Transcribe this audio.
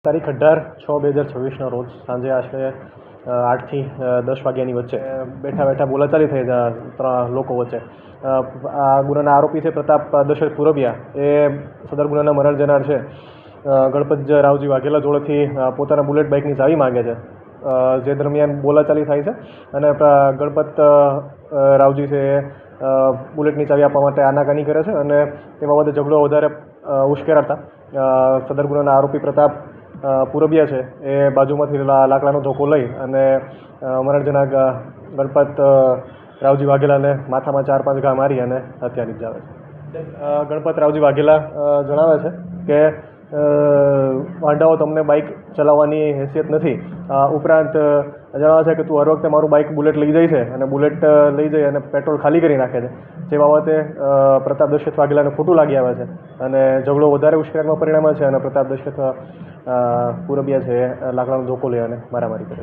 તારીખ 18/6/2026ના રોજ સાંજે આશરે 8 થી 10 વાગ્યાની વચ્ચે બેઠા બોલાચાલી થઈ ત્રણ લોકો વચ્ચે. આ ગુનાના આરોપી છે પ્રતાપ દશરથ પુરબિયા. એ સદર ગુનાના મરણ જનાર છે ગણપત રાવજી વાઘેલા જોડેથી પોતાના બુલેટ બાઇકની ચાવી માગે છે. જે દરમિયાન બોલાચાલી થાય છે અને ગણપત રાવજી છે એ બુલેટની ચાવી આપવા માટે આનાકાની કરે છે અને તે બાબતે ઝઘડો વધારે ઉશ્કેરાતા સદર ગુનાના આરોપી પ્રતાપ પુરબિયા છે એ બાજુમાંથી લાકડાનો ધોકો લઈ અને મરણ જનાર ગણપત રાવજી વાઘેલાને માથામાં 4-5 ઘા મારી અને હત્યા નિપજાવે છે. ગણપત રાવજી વાઘેલા જણાવે છે કે વાંઢાઓ તમને બાઇક ચલાવવાની હેસિયત નથી. ઉપરાંત જણાવે છે કે તું હર વખતે મારું બાઇક બુલેટ લઈ જાય છે અને બુલેટ લઈ જઈ અને પેટ્રોલ ખાલી કરી નાખે છે. જે બાબતે પ્રતાપ દશરથ વાઘેલાને ખોટું લાગી આવે છે અને ઝઘડો વધારે ઉશ્કેરણમાં પરિણમે છે અને પ્રતાપ દશરથ પુરબિયા છે લાકડાનો ધોકો લઈ અને મારામારી કરે છે.